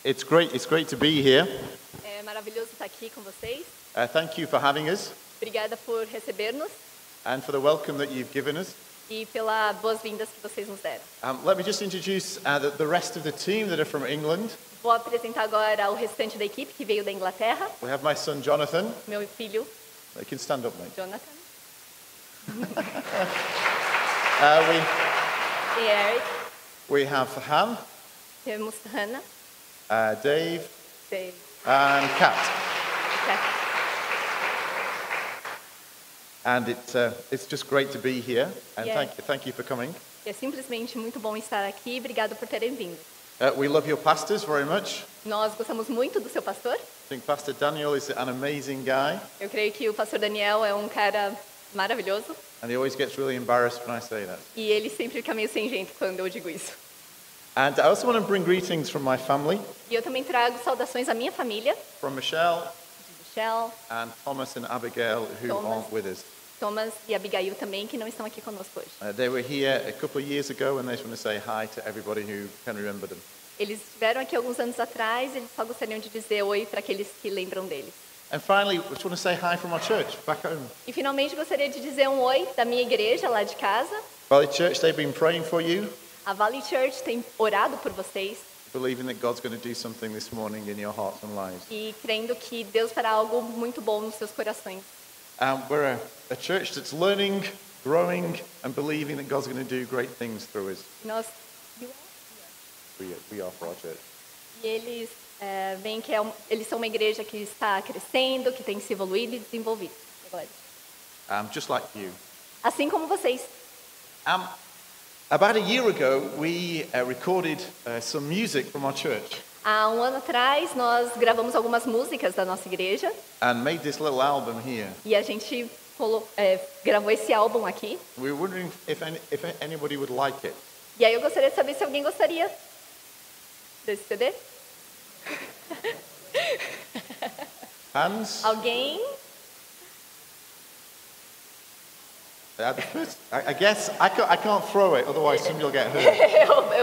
It's great to be here. É maravilhoso estar aqui com vocês. Thank you for having us Obrigada por receber-nos and for the welcome that you've given us. e pelas boas-vindas que vocês nos deram. Let me just introduce the rest of the team that are from England. Vou apresentar agora o restante da equipe que veio da Inglaterra. We have my son Jonathan. Meu filho, You can stand up, mate. Jonathan, We e Eric. we have Han, Temos Hannah, Dave, Dave, and Kat. Kat. And it's just great to be here. And Yeah. thank you for coming. É simplesmente muito bom estar aqui. Obrigado por terem vindo. We love your pastors very much. Nós gostamos muito do seu pastor. I think Pastor Daniel is an amazing guy, Eu creio que o pastor Daniel é um cara maravilhoso and he always gets really embarrassed when I say that. e ele sempre fica meio sem jeito quando eu digo isso. And I also want to bring greetings from my family, E eu também trago saudações à minha família, from Michelle Michelle, and Thomas and Abigail, who Thomas. aren't with us. Thomas e Abigail também, que não estão aqui conosco hoje. They were here a couple of years ago, and they just want to say hi to everybody who can remember them. Eles estiveram aqui alguns anos atrás, eles só gostariam de dizer oi para aqueles que lembram deles. And finally, we just want to say hi from our church back home. E finalmente gostaria de dizer um oi da minha igreja lá de casa. Valley Church, they've been praying for you, A Valley Church tem orado por vocês believing that God's going to do something this morning in your hearts and lives. e crendo que Deus fará algo muito bom nos seus corações. We're a church that's learning, growing, and believing that God's going to do great things through us. Nós We are for our church. e eles veem que eles são uma igreja que está crescendo, que tem se evoluído e desenvolvido. Just like you. Assim como vocês. About a year ago, we recorded some music from our church Há um ano atrás, nós gravamos algumas músicas da nossa igreja and made this little album here. e a gente gravou esse álbum aqui. We were wondering if anybody would like it. E aí eu gostaria de saber se alguém gostaria desse CD. Hands? Alguém? I guess I can't throw it, otherwise somebody will get hurt.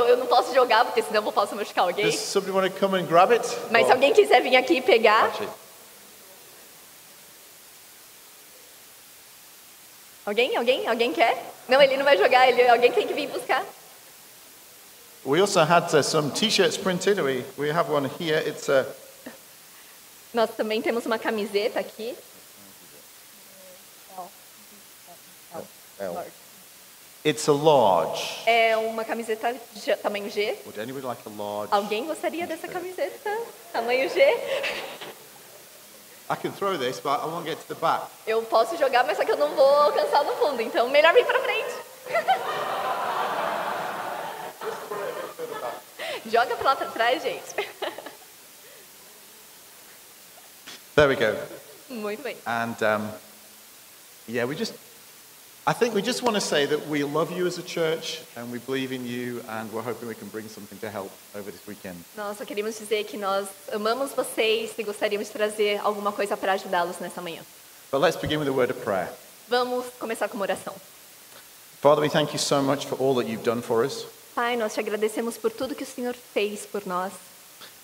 eu não posso jogar, porque senão eu posso machucar alguém. Does somebody want to come and grab it? Mas se alguém quiser vir aqui e pegar... Actually, Alguém quer? Não, ele não vai jogar, alguém tem que vir buscar. we also had some T-shirts printed. We have one here. It's Nós também temos uma camiseta aqui. it's a large. É uma camiseta de tamanho G. Would anybody like a large? Alguém gostaria dessa camiseta? Tamanho G? I can throw this, but I won't get to the back. Eu posso jogar, mas só que eu não vou alcançar no fundo, então melhor vir pra frente. Joga pra lá pra trás, gente. There we go. Muito bem. And I think we just want to say that we love you as a church and we believe in you and we're hoping we can bring something to help over this weekend. Nós só queríamos dizer que nós amamos vocês e gostaríamos de trazer alguma coisa para ajudá-los nessa manhã. But let's begin with a word of prayer. Vamos começar com uma oração. Father, we thank you so much for all that you've done for us. Pai, nós te agradecemos por tudo que o Senhor fez por nós.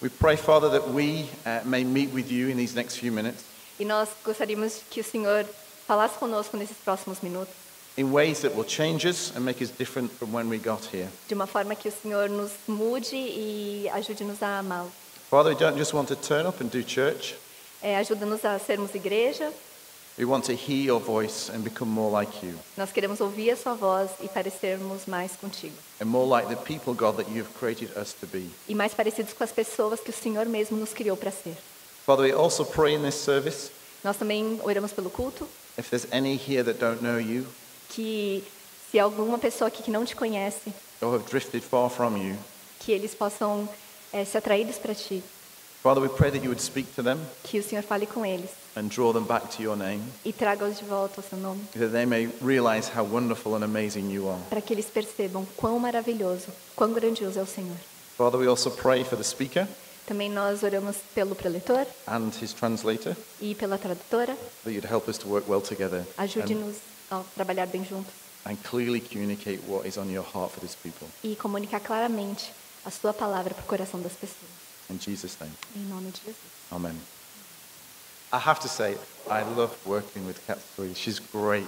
We pray, Father, that we may meet with you in these next few minutes E nós gostaríamos que o Senhor falasse conosco nesses próximos minutos, in ways that will change us and make us different from when we got here. de uma forma que o Senhor nos mude e ajude-nos a amá-lo. Father, we don't just want to turn up and do church. Ajuda-nos a sermos igreja. We want to hear your voice and become more like you. Nós queremos ouvir a sua voz e parecermos mais contigo. And more like the people, God, that you have created us to be. E mais parecidos com as pessoas que o Senhor mesmo nos criou para ser. Father, we also pray in this service, Nós também oramos pelo culto, if there's any here that don't know you que se alguma pessoa aqui que não te conhece, or have drifted far from you, que eles possam ser atraídos para ti, Father, we pray that you would speak to them que o Senhor fale com eles and draw them back to your name, e traga-os de volta ao seu nome, that they may realize how wonderful and amazing you are. para que eles percebam quão maravilhoso, quão grandioso é o Senhor. Father, we also pray for the speaker Também nós oramos pelo preletor and his translator, e pela tradutora. that you'd help us to work well together Ajude-nos a trabalhar bem juntos and clearly communicate what is on your heart for this people. e comunicar claramente a sua palavra para o coração das pessoas. In Jesus' name, Em nome de Jesus. amen. I have to say, I love working with Katsui. She's great.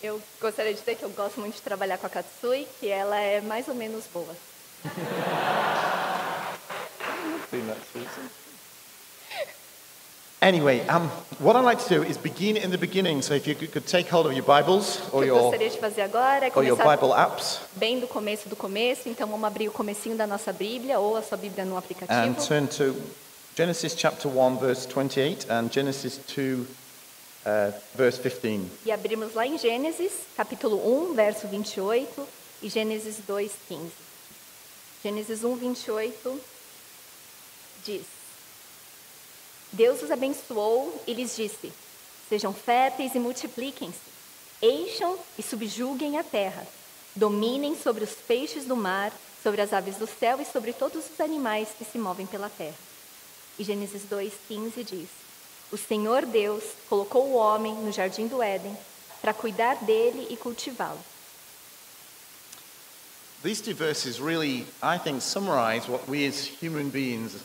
Eu gostaria de dizer que eu gosto muito de trabalhar com a Katsui, que ela é mais ou menos boa. Seen that, Susan? Anyway, what I'd like to do is begin in the beginning. So if you could take hold of your Bibles O que eu gostaria de fazer agora é or your começar Bible apps bem do começo. Então vamos abrir o comecinho da nossa Bíblia ou a sua Bíblia no and aplicativo. turn to Genesis chapter 1, verse 28 and Genesis 2, verse 15. E abrimos lá em Gênesis, capítulo 1, verso 28 e Gênesis 2, 15. Gênesis 1, 28 diz: Deus os abençoou e lhes disse: Sejam férteis e multipliquem-se, encham e subjuguem a terra, dominem sobre os peixes do mar, sobre as aves do céu e sobre todos os animais que se movem pela terra. E Gênesis 2:15 diz: O Senhor Deus colocou o homem no jardim do Éden para cuidar dele e cultivá-lo. These two verses really, I think, summarize what we as human beings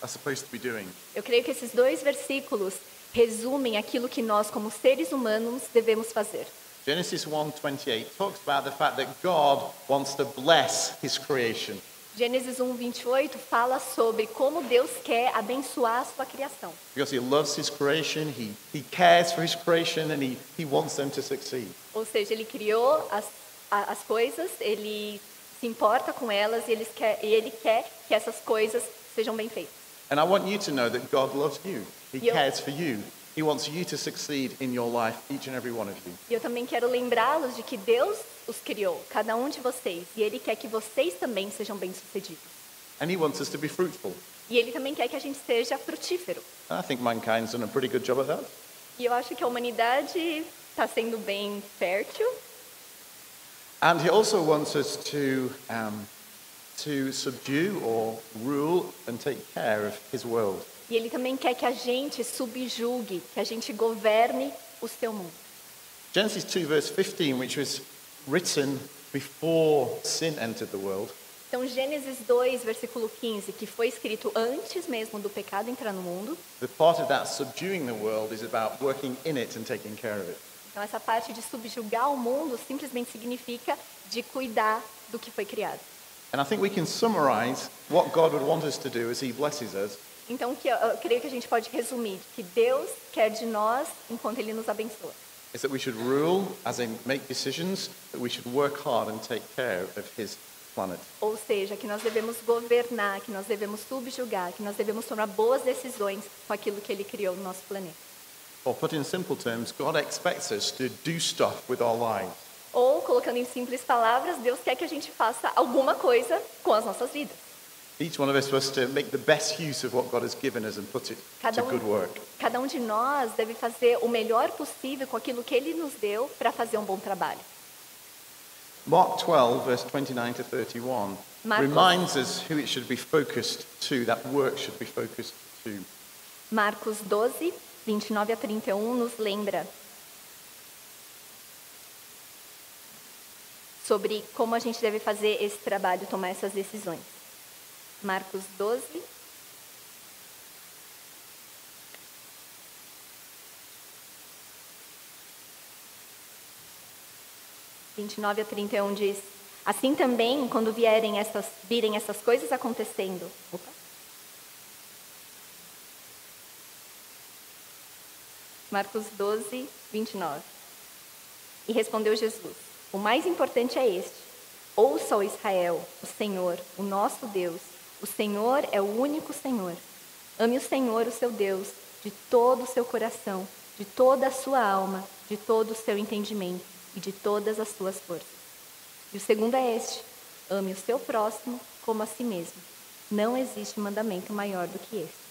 are supposed to be doing. Eu creio que esses dois versículos resumem aquilo que nós, como seres humanos, devemos fazer. Genesis 1:28 talks about the fact that God wants to bless his creation. Gênesis 1, 28 fala sobre como Deus quer abençoar a sua criação. Because he loves his creation, he cares for his creation, and he wants them to succeed. Ou seja, ele criou as coisas, ele se importa com elas e ele quer que essas coisas sejam bem feitas. And I want you to know that God loves you. He Yep. cares for you. He wants you to succeed in your life, each and every one of you. E eu também quero lembrá-los de que Deus os criou, cada um de vocês, e Ele quer que vocês também sejam bem-sucedidos. And he wants us to be fruitful. E Ele também quer que a gente seja frutífero. And I think mankind's done a pretty good job at that. E eu acho que a humanidade está sendo bem fértil. And he also wants us to subdue or rule and take care of his world. E Ele também quer que a gente subjugue, que a gente governe o seu mundo. Genesis 2 verse 15, which was written before sin entered the world, Então, Gênesis 2, versículo 15, que foi escrito antes mesmo do pecado entrar no mundo. the part of that subduing the world is about working in it and taking care of it. Então, essa parte de subjugar o mundo simplesmente significa de cuidar do que foi criado. And I think we can summarize what God would want us to do as he blesses us Então, eu creio que a gente pode resumir que Deus quer de nós enquanto Ele nos abençoa. is that we should rule, as in make decisions, that we should work hard and take care of his planet. Ou seja, que nós devemos governar, que nós devemos subjugar, que nós devemos tomar boas decisões com aquilo que Ele criou no nosso planeta. Or put in simple terms, God expects us to do stuff with our lives. Ou, colocando em simples palavras, Deus quer que a gente faça alguma coisa com as nossas vidas. Each one of us is supposed to make the best use of what God has given us and put it to good work. Cada um de nós deve fazer o melhor possível com aquilo que Ele nos deu para fazer um bom trabalho. Mark 12, verse 29 to 31, Marcos. reminds us who it should be focused to, that work should be focused to. Marcos 12, 29 a 31 nos lembra sobre como a gente deve fazer esse trabalho, tomar essas decisões. Marcos 12, (29 a 31) diz: Assim também, quando virem essas coisas acontecendo. Marcos 12, 29. E respondeu Jesus: O mais importante é este: ouça, ó Israel, o Senhor, o nosso Deus. O Senhor é o único Senhor. Ame o Senhor, o seu Deus, de todo o seu coração, de toda a sua alma, de todo o seu entendimento e de todas as suas forças. E o segundo é este: ame o seu próximo como a si mesmo. Não existe mandamento maior do que este.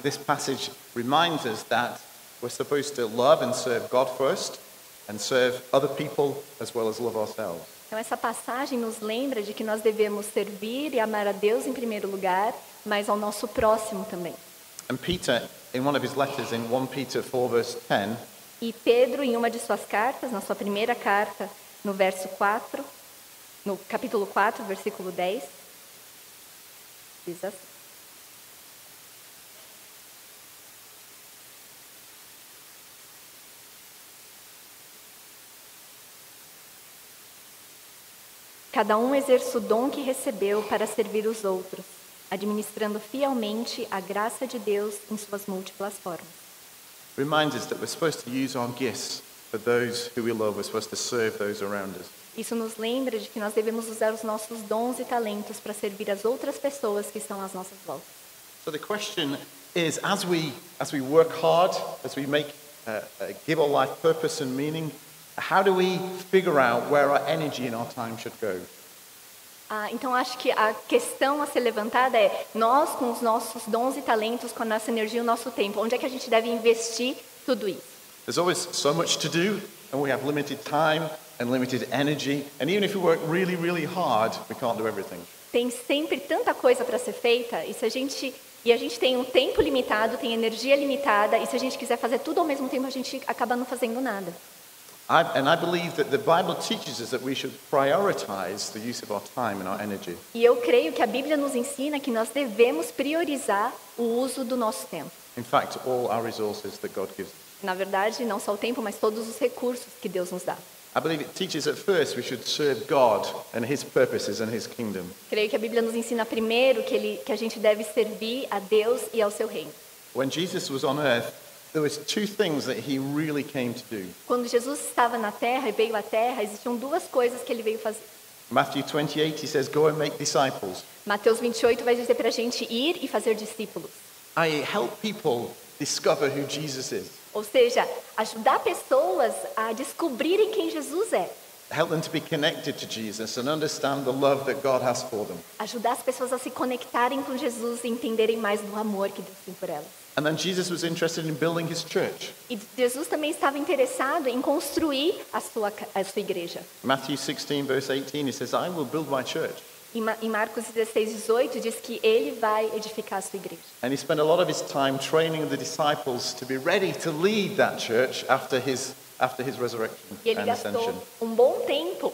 This passage reminds us that we're supposed to love and serve God first and serve other people as well as love ourselves. Então, essa passagem nos lembra de que nós devemos servir e amar a Deus em primeiro lugar, mas ao nosso próximo também. And Peter, in one of his letters in 1 Peter 4 verse 10, E Pedro, em uma de suas cartas, na sua primeira carta, no verso 4, no capítulo 4, versículo 10, Diz assim. Cada um exerce o dom que recebeu para servir os outros, administrando fielmente a graça de Deus em suas múltiplas formas. Reminds us that we're supposed to use our gifts for those who we love. We're supposed to serve those around us. Isso nos lembra de que nós devemos usar os nossos dons e talentos para servir as outras pessoas que estão às nossas voltas. So the question is, as we work hard, as we give our life purpose and meaning, how do we figure out where our energy and our time should go? Então, acho que a questão a ser levantada é, nós com os nossos dons e talentos, com a nossa energia e o nosso tempo, onde é que a gente deve investir tudo isso? There's always so much to do, and we have limited time and limited energy, and even if we work really, really hard, we can't do everything. Tem sempre tanta coisa para ser feita, e a gente tem um tempo limitado, tem energia limitada, e se a gente quiser fazer tudo ao mesmo tempo, a gente acaba não fazendo nada. I believe that the Bible teaches us that we should prioritize the use of our time and our energy. E eu creio que a Bíblia nos ensina que nós devemos priorizar o uso do nosso tempo. In fact, all our resources that God gives. Na verdade, não só o tempo, mas todos os recursos que Deus nos dá. I believe it teaches at first we should serve God and His purposes and His kingdom. Creio que a Bíblia nos ensina primeiro que a gente deve servir a Deus e ao seu reino. When Jesus was on earth, there was two things that He really came to do. Quando Jesus estava na terra e veio à terra, existiam duas coisas que ele veio fazer. Matthew 28, He says, "Go and make disciples." Mateus 28 vai dizer para a gente ir e fazer discípulos. I help people discover who Jesus is. Ou seja, ajudar pessoas a descobrirem quem Jesus é. Help them to be connected to Jesus and understand the love that God has for them. Ajudar as pessoas a se conectarem com Jesus e entenderem mais do amor que Deus tem por elas. And then Jesus was interested in building His church. E Jesus também estava interessado em construir a sua igreja. Matthew 16, verse 18, He says, "I will build my church." Em Marcos 16, 18, diz que ele vai edificar a sua igreja. And He spent a lot of His time training the disciples to be ready to lead that church after His resurrection E ele and gastou ascension. um bom tempo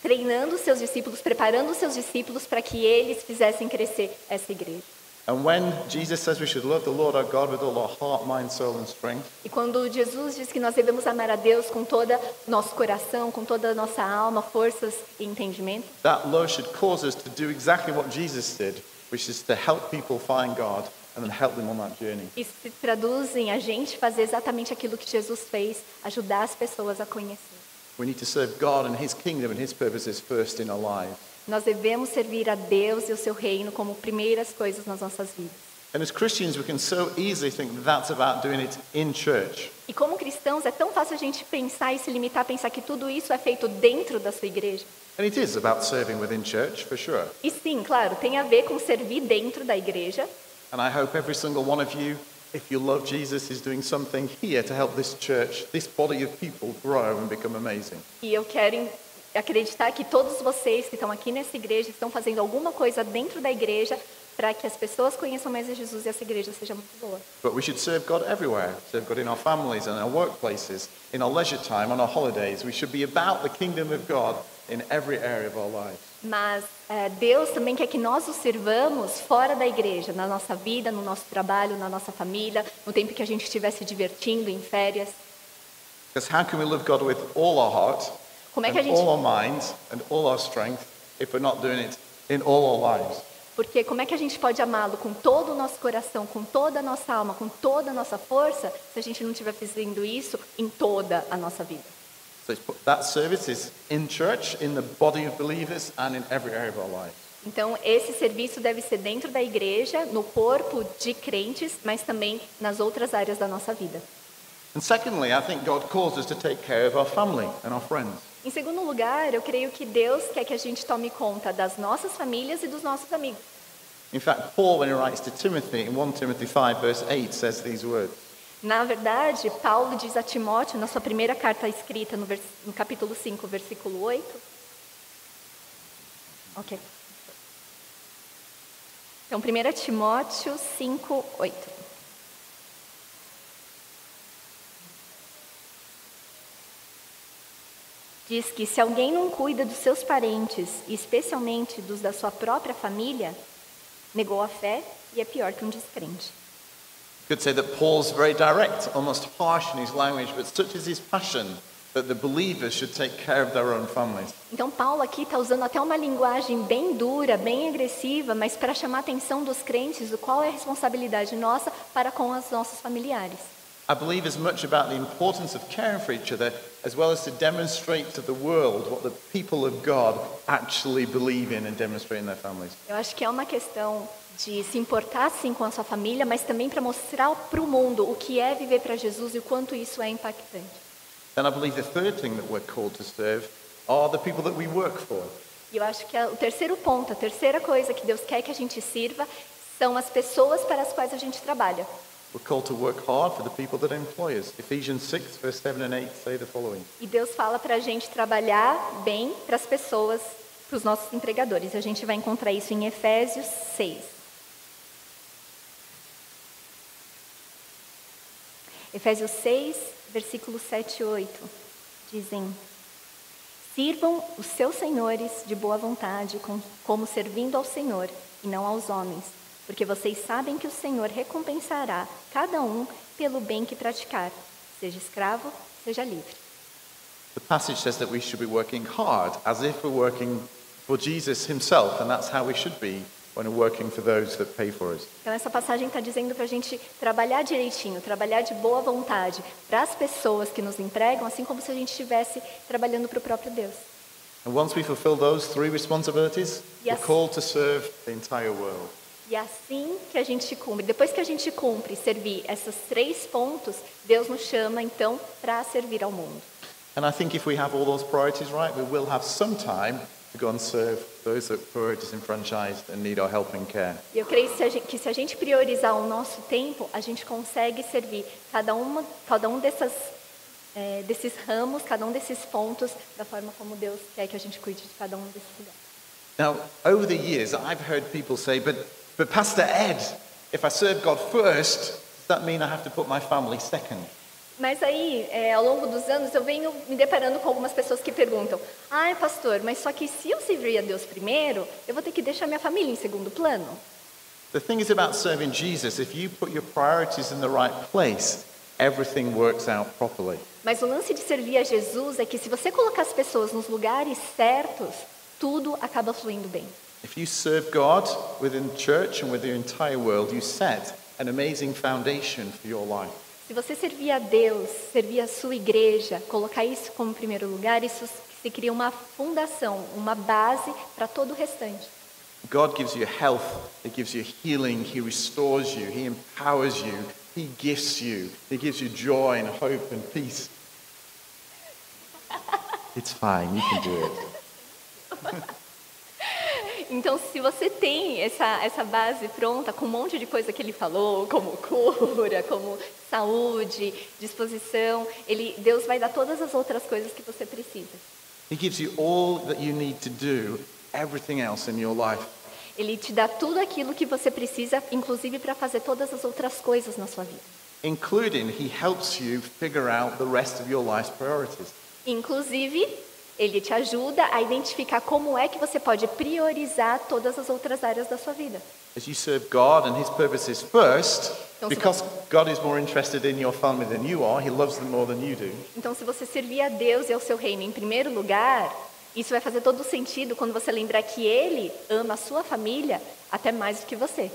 treinando os seus discípulos, preparando os seus discípulos para que eles fizessem crescer essa igreja. And when Jesus says we should love the Lord our God with all our heart, mind, soul and strength, E quando Jesus diz que nós devemos amar a Deus com todo nosso coração, com toda a nossa alma, forças e entendimento, that love should cause us to do exactly what Jesus did, which is to help people find God and then help them on that journey. isso se traduz em a gente fazer exatamente aquilo que Jesus fez, ajudar as pessoas a conhecer. We need to serve God and His kingdom and His purposes first in our lives. Nós devemos servir a Deus e o seu reino como primeiras coisas nas nossas vidas. And as Christians, we can so easily think that's about doing it in church. E como cristãos, é tão fácil a gente pensar e se limitar a pensar que tudo isso é feito dentro da sua igreja. And it is about serving within church, for sure. E sim, claro, tem a ver com servir dentro da igreja. And I hope every single one of you, if you love Jesus, is doing something here to help this church, this body of people grow and become amazing. E eu quero acreditar que todos vocês que estão aqui nessa igreja estão fazendo alguma coisa dentro da igreja para que as pessoas conheçam mais a Jesus e essa igreja seja muito boa. But we should serve God everywhere. Serve God in our families and our workplaces, in our leisure time, on our holidays. We should be about the kingdom of God in every area of our lives. Mas Deus também quer que nós o sirvamos fora da igreja, na nossa vida, no nosso trabalho, na nossa família, no tempo que a gente estiver se divertindo, em férias. Because how can we love God with all our heart, Como é que and a gente... all our mind, and all our strength, if we're not doing it in all our lives? Porque como é que a gente pode amá-lo com todo o nosso coração, com toda a nossa alma, com toda a nossa força, se a gente não estiver fazendo isso em toda a nossa vida? So that service is in church, in the body of believers, and in every area of our lives. Então, esse serviço deve ser dentro da igreja, no corpo de crentes, mas também nas outras áreas da nossa vida. And secondly, I think God calls us to take care of our family and our friends. Em segundo lugar, eu creio que Deus quer que a gente tome conta das nossas famílias e dos nossos amigos. In fact, Paul, when he writes to Timothy, in 1 Timothy 5, verse 8, says these words. Na verdade, Paulo diz a Timóteo, na sua primeira carta escrita, no capítulo 5, versículo 8. Ok. Então, 1 Timóteo 5, 8. Diz que se alguém não cuida dos seus parentes, e especialmente dos da sua própria família, negou a fé e é pior que um descrente. You could say that Paul's very direct, almost harsh in his language, but such is his passion that the believers should take care of their own families. Então Paulo aqui está usando até uma linguagem bem dura, bem agressiva, mas para chamar a atenção dos crentes do qual é a responsabilidade nossa para com os nossos familiares. I believe as much about the importance of caring for each other as well as to demonstrate to the world what the people of God actually believe in and demonstrate in their families. Eu acho que é uma questão de se importar sim com a sua família, mas também para mostrar para o mundo o que é viver para Jesus e o quanto isso é impactante. Then I believe the third thing that we're called to serve are the people that we work for. E eu acho que o terceiro ponto, a terceira coisa que Deus quer que a gente sirva são as pessoas para as quais a gente trabalha. We're called to work hard for the people that employ us. Ephesians 6, verse 7 and 8 say the following. E Deus fala para a gente trabalhar bem para as pessoas, para os nossos empregadores. A gente vai encontrar isso em Efésios 6. Efésios 6, versículos 7 e 8, dizem: Sirvam os seus senhores de boa vontade, como servindo ao Senhor e não aos homens, porque vocês sabem que o Senhor recompensará cada um pelo bem que praticar, seja escravo, seja livre. The passage says that we should be working hard as if we're working for Jesus himself, and that's how we should be when we're working for those that pay for us. Então essa passagem está dizendo para a gente trabalhar direitinho, trabalhar de boa vontade para as pessoas que nos empregam, assim como se a gente estivesse trabalhando para o próprio Deus. And once we fulfill those three responsibilities, Yes. we're called to serve the entire world. E assim que a gente cumpre, depois que a gente cumpre servir esses 3 pontos, Deus nos chama então para servir ao mundo. And I think if we have all those priorities right, we will have some time to go and serve those that are disenfranchised and need our help and care. E eu creio que se a gente priorizar o nosso tempo, a gente consegue servir cada um desses ramos, cada um desses pontos, da forma como Deus quer que a gente cuide de cada um desses lugares. Now, over the years, I've heard people say, but Pastor Ed, if I serve God first, does that mean I have to put my family second? Mas aí, ao longo dos anos, eu venho me deparando com algumas pessoas que perguntam: pastor, mas só que se eu servir a Deus primeiro, eu vou ter que deixar minha família em segundo plano? The thing is about serving Jesus, if you put your priorities in the right place, everything works out properly. Mas o lance de servir a Jesus é que se você colocar as pessoas nos lugares certos, tudo acaba fluindo bem. If you serve God within church and with the entire world, you set an amazing foundation for your life. Se você servir a Deus, servir a sua igreja, colocar isso como primeiro lugar, isso se cria uma fundação, uma base para todo o restante. God gives you health, He gives you healing, He restores you, He empowers you, He gifts you, He gives you joy and hope and peace. It's fine, you can do it. Então, se você tem essa base pronta, com um monte de coisa que ele falou, como cura, como saúde, disposição, Deus vai dar todas as outras coisas que você precisa. He gives you all that you need to do, everything else in your life. Ele te dá tudo aquilo que você precisa, inclusive para fazer todas as outras coisas na sua vida. Including, He helps you figure out the rest of your life's priorities. Inclusive, ele te ajuda a identificar como é que você pode priorizar todas as outras áreas da sua vida. As you serve God and His purposes first, because God is more interested in your family than you are, He loves them more than you do. Então, se você servir a Deus e ao seu reino em primeiro lugar, isso vai fazer todo sentido quando você lembrar que Ele ama a sua família até mais do que você.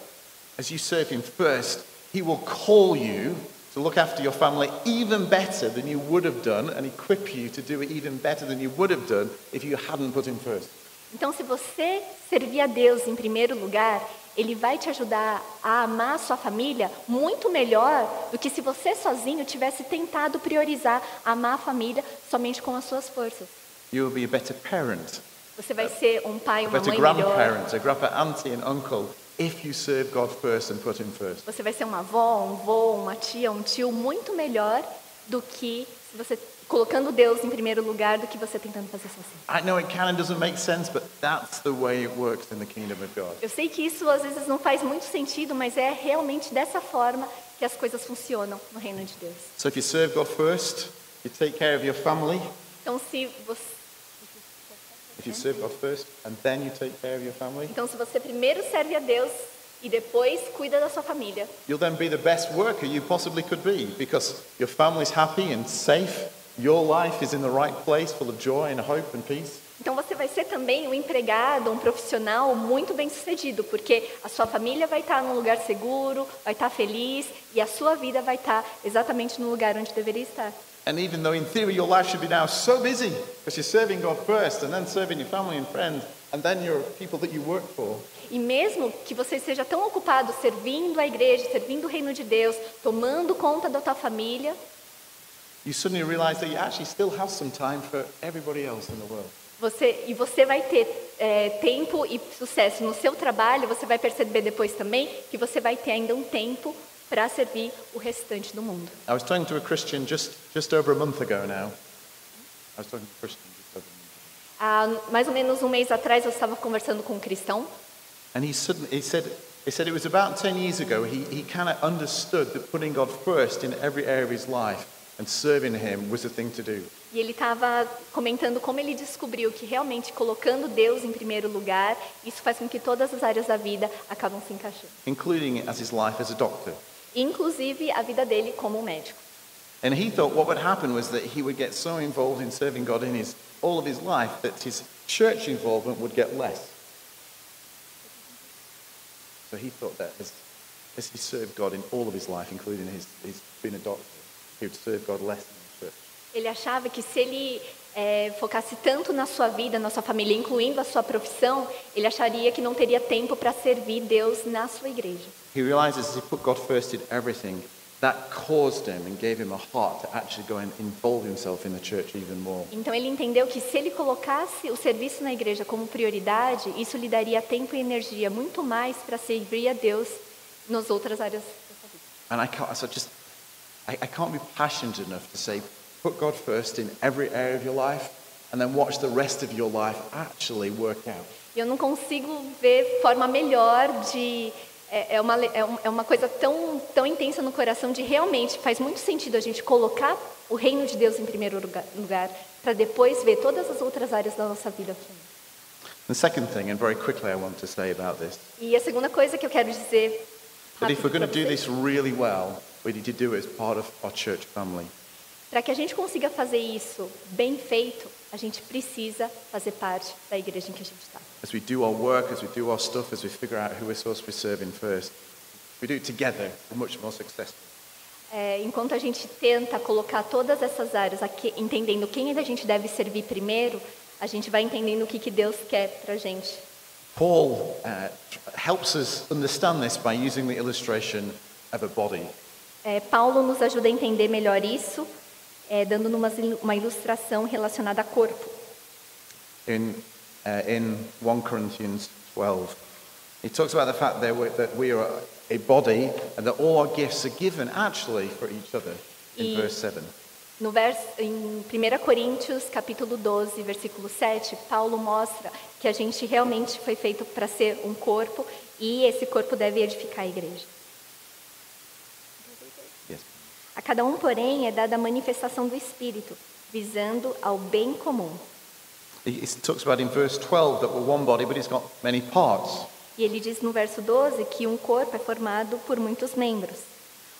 As you serve Him first, He will call you to look after your family even better than you would have done and equip you to do it even better than you would have done if you hadn't put Him first. Então, se você servir a Deus em primeiro lugar, Ele vai te ajudar a amar a sua família muito melhor do que se você sozinho tivesse tentado priorizar amar a família somente com as suas forças. You will be a better parent, Você vai ser um pai, a uma better mãe melhor. grandparent, a grandpa, auntie and uncle if you serve God first and put Him first. Você vai ser uma avó, um vô, uma tia, um tio muito melhor do que se você colocando Deus em primeiro lugar do que você tentando fazer sozinho. I know it kind of doesn't make sense, but that's the way it works in the kingdom of God. Eu sei que isso às vezes não faz muito sentido, mas é realmente dessa forma que as coisas funcionam no reino de Deus. So if you serve God first, you take care of your family. Então se você If you serve God first and then you take care of your family, Então, se você primeiro serve a Deus e depois cuida da sua família. You'll then be the best worker you possibly could be because your family's happy and safe. Your life is in the right place, full of joy and hope and peace. Então você vai ser também um empregado, um profissional muito bem-sucedido, porque a sua família vai estar num lugar seguro, vai estar feliz e a sua vida vai estar exatamente no lugar onde deveria estar. And even though in theory your life should be now so busy because you're serving God first and then serving your family and friends and then your people that you work for. E mesmo que você esteja tão ocupado servindo a igreja, servindo o reino de Deus, tomando conta da tua família, You suddenly realize that you actually still have some time for everybody else in the world. você vai ter tempo e sucesso no seu trabalho, você vai perceber depois também que você vai ter ainda um tempo para servir o restante do mundo. I was talking to a Christian just over a month ago now. I was talking to a Christian just over a month ago. Há mais ou menos um mês atrás eu estava conversando com um cristão. And he said it was about 10 years ago he kind of understood that putting God first in every area of his life and serving him was the thing to do. E ele estava comentando como ele descobriu que realmente colocando Deus em primeiro lugar, isso faz com que todas as áreas da vida acabam se encaixando. Including as his life as a doctor. Inclusive a vida dele como médico. And he thought what would happen was that he would get so involved in serving God in all of his life that his church involvement would get less. So he thought that as he served God in all of his life, including his being a doctor, he would serve God less in the church. Ele achava que se ele focasse tanto na sua vida, na sua família, incluindo a sua profissão, ele acharia que não teria tempo para servir Deus na sua igreja. He realizes as he put God first in everything, that caused him and gave him a heart to actually go and involve himself in the church even more. Então ele entendeu que se ele colocasse o serviço na igreja como prioridade, isso lhe daria tempo e energia muito mais para servir a Deus nas outras áreas da sua vida. And I can't be passionate enough to say, put God first in every area of your life and then watch the rest of your life actually work out. Eu não consigo ver forma melhor de é uma coisa tão intensa no coração de realmente faz muito sentido a gente colocar o reino de Deus em primeiro lugar para depois ver todas as outras áreas da nossa vida. The second thing, and very quickly I want to say about this, E a segunda coisa que eu quero dizer that if we're going to do para this really well, we need to do it as part of our church family. Para que a gente consiga fazer isso bem feito, a gente precisa fazer parte da igreja em que a gente está. As we do our work, as we do our stuff, as we figure out who we're supposed to be serving first, we do it together, we're much more successful. Enquanto a gente tenta colocar todas essas áreas aqui, entendendo quem a gente deve servir primeiro, a gente vai entendendo o que Deus quer para a gente. Paul helps us understand this by using the illustration of a body. Paulo nos ajuda a entender melhor isso, dando uma ilustração relacionada a corpo. In 1 Corinthians 12, he talks about the fact that we are a body and that all our gifts are given actually for each other in verse 7. Em 1 Coríntios, capítulo 12, versículo 7, Paulo mostra que a gente realmente foi feito para ser um corpo e esse corpo deve edificar a igreja. Yes. A cada um, porém, é dada a manifestação do Espírito, visando ao bem comum. He talks about in verse 12 that we're one body, but it's got many parts. E ele diz no verso 12 que um corpo é formado por muitos membros.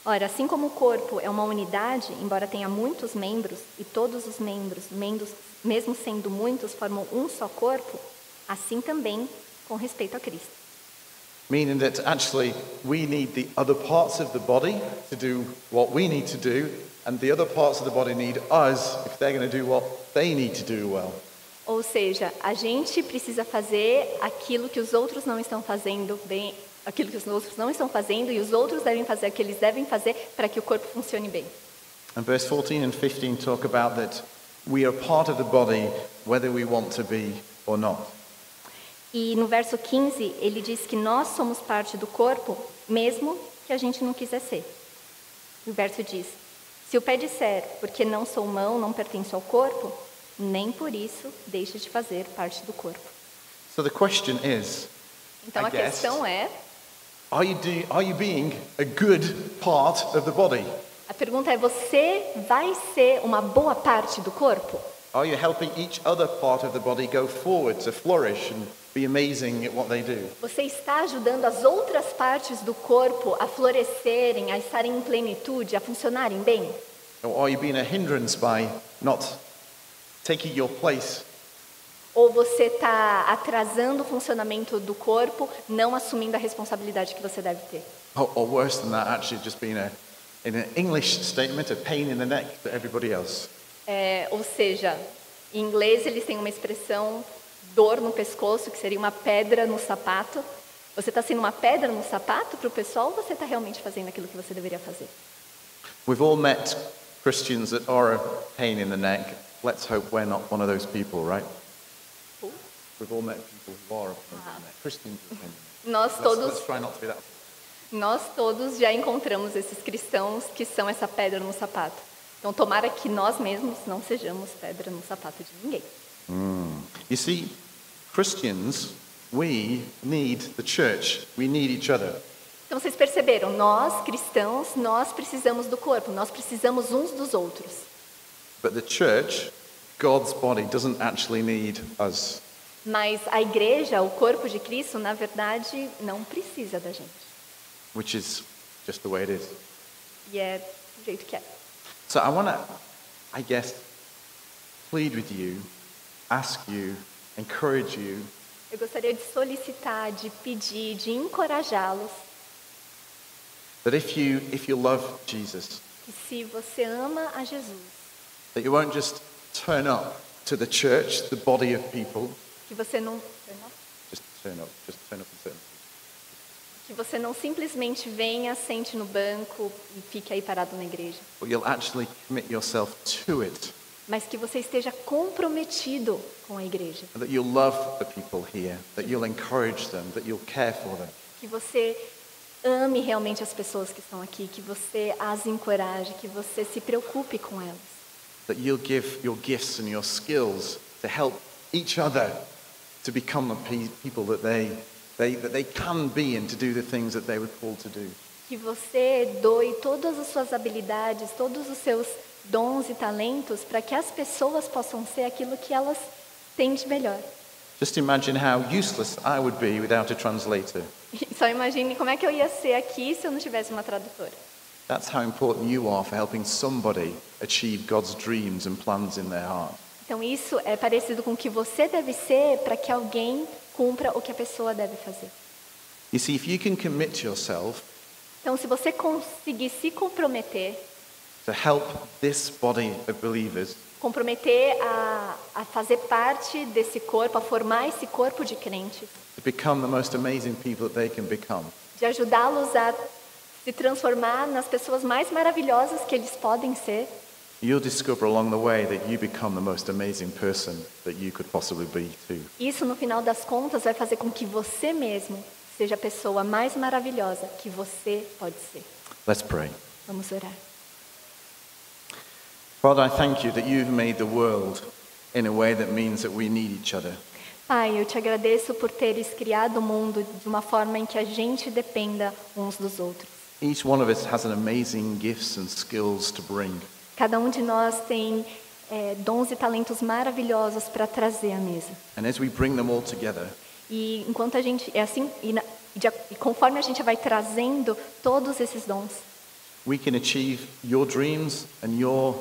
Ora, assim como o corpo é uma unidade, embora tenha muitos membros, e todos os membros, mesmo sendo muitos, formam um só corpo, assim também com respeito a Cristo. Meaning that actually we need the other parts of the body to do what we need to do, and the other parts of the body need us if they're going to do what they need to do well. Ou seja, a gente precisa fazer aquilo que os outros não estão fazendo bem, aquilo que os outros não estão fazendo, e os outros devem fazer o que eles devem fazer para que o corpo funcione bem. And verse 14 and 15 talk about that we are part of the body whether we want to be or not. E no verso 15, ele diz que nós somos parte do corpo, mesmo que a gente não quiser ser. O verso diz: se o pé disser, porque não sou mão, não pertenço ao corpo, nem por isso deixe de fazer parte do corpo. So the question is, Então I a guess, questão é, are you being a good part of the body? a pergunta é, você vai ser uma boa parte do corpo? Are you helping each other part of the body go forward, to flourish and be amazing at what they do? Você está ajudando as outras partes do corpo a florescerem, a estarem em plenitude, a funcionarem bem? Or are you being a hindrance by not taking your place? Ou você está atrasando o funcionamento do corpo, não assumindo a responsabilidade que você deve ter? Or worse than that, actually just being in an English statement, a pain in the neck to everybody else. Ou seja, em inglês eles têm uma expressão dor no pescoço, que seria uma pedra no sapato. Você está sendo uma pedra no sapato para o pessoal ou você está realmente fazendo aquilo que você deveria fazer? We've all met Christians that are a pain in the neck. Let's hope we're not one of those people, right? Who? We've all met people who are a pain in the neck. Christians are a pain in the neck. Let's try not to be that. Nós todos já encontramos esses cristãos que são essa pedra no sapato. Então, tomara que nós mesmos não sejamos pedra no sapato de ninguém. You see, Christians, we need the church. We need each other. Então, vocês perceberam, nós cristãos, nós precisamos do corpo, nós precisamos uns dos outros. But the church, God's body, doesn't actually need us. Mas a igreja, o corpo de Cristo, na verdade, não precisa da gente. Which is just the way it is. E é do jeito que é. So I want to, I guess, plead with you, ask you, encourage you Eu gostaria de solicitar, de pedir, de encorajá-los that if you love Jesus, que se você ama a Jesus, that you won't just turn up to the church, the body of people, que você não just turn up and sit. que você não simplesmente venha, sente no banco e fique aí parado na igreja, But you'll actually commit yourself to it. mas que você esteja comprometido com a igreja, And that you'll love the people here, that you'll encourage them, that you'll care for them. que você ame realmente as pessoas que estão aqui, que você as encoraje, que você se preocupe com elas, That you'll give your gifts and your skills to help each other to become the people that they can be and to do the things that they were called to do. que você doe todas as suas habilidades, todos os seus dons e talentos para que as pessoas possam ser aquilo que elas têm de melhor. Just imagine how useless I would be without a translator. E só imagine como é que eu ia ser aqui se eu não tivesse uma tradutora. That's how important you are for helping somebody achieve God's dreams and plans in their heart. Então isso é parecido com o que você deve ser para que alguém cumpra o que a pessoa deve fazer. You see, if you can commit yourself Então se você conseguir se comprometer, to help this body of believers, comprometer a fazer parte desse corpo, a formar esse corpo de crentes, to become the most amazing people that they can become, de ajudá-los a se transformar nas pessoas mais maravilhosas que eles podem ser, you'll discover along the way that you become the most amazing person that you could possibly be too. isso no final das contas vai fazer com que você mesmo seja a pessoa mais maravilhosa que você pode ser. Let's pray. Vamos orar. Father, I thank you that you've made the world in a way that means that we need each other. Pai, eu te agradeço por teres criado o mundo de uma forma em que a gente dependa uns dos outros. Each one of us has an amazing gifts and skills to bring. Cada um de nós tem dons e talentos maravilhosos para trazer à mesa. And as we bring them all together, E enquanto a gente e conforme a gente vai trazendo todos esses dons, we can achieve your dreams and your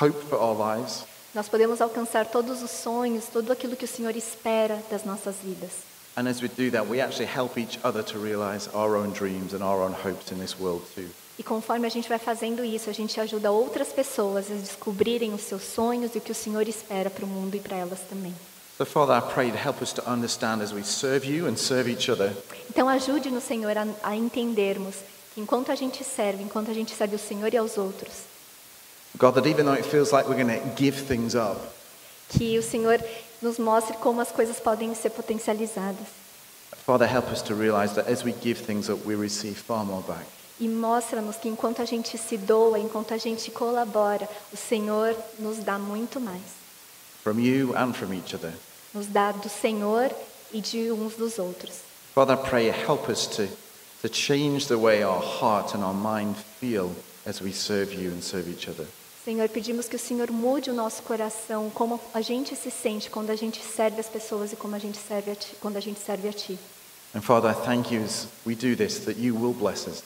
hope for our lives. nós podemos alcançar todos os sonhos, tudo aquilo que o Senhor espera das nossas vidas. And as we do that, we actually help each other to realize our own dreams and our own hopes in this world too. E conforme a gente vai fazendo isso, a gente ajuda outras pessoas a descobrirem os seus sonhos e o que o Senhor espera para o mundo e para elas também. So Father, I pray to help us to understand as we serve you and serve each other, Então ajude-nos, Senhor, a entendermos que enquanto a gente serve o Senhor e aos outros, God, that even though it feels like we're going to give things up, que o Senhor nos mostre como as coisas podem ser potencializadas. Father, help us to realize that as we give things up, we receive far more back. E mostra-nos que enquanto a gente se doa, enquanto a gente colabora, o Senhor nos dá muito mais. From you and from each other. Nos dá do Senhor e de uns dos outros. Father, I pray help us to change the way our heart and our mind feel as we serve you and serve each other. Senhor, pedimos que o Senhor mude o nosso coração, como a gente se sente quando a gente serve as pessoas e como a gente serve a Ti, quando a gente serve a Ti. And Father, I thank you as we do this, that you will bless us.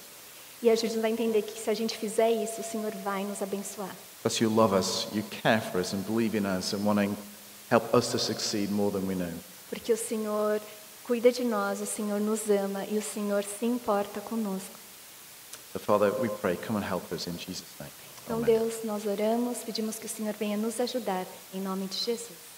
E ajude-nos a entender que se a gente fizer isso, o Senhor vai nos abençoar. Because you love us, you care for us and believe in us and wanting help us to succeed more than we know. Porque o Senhor cuida de nós, o Senhor nos ama e o Senhor se importa conosco. So Father, we pray, come and help us in Jesus' name. Então, Amen. Deus, nós oramos, pedimos que o Senhor venha nos ajudar, em nome de Jesus.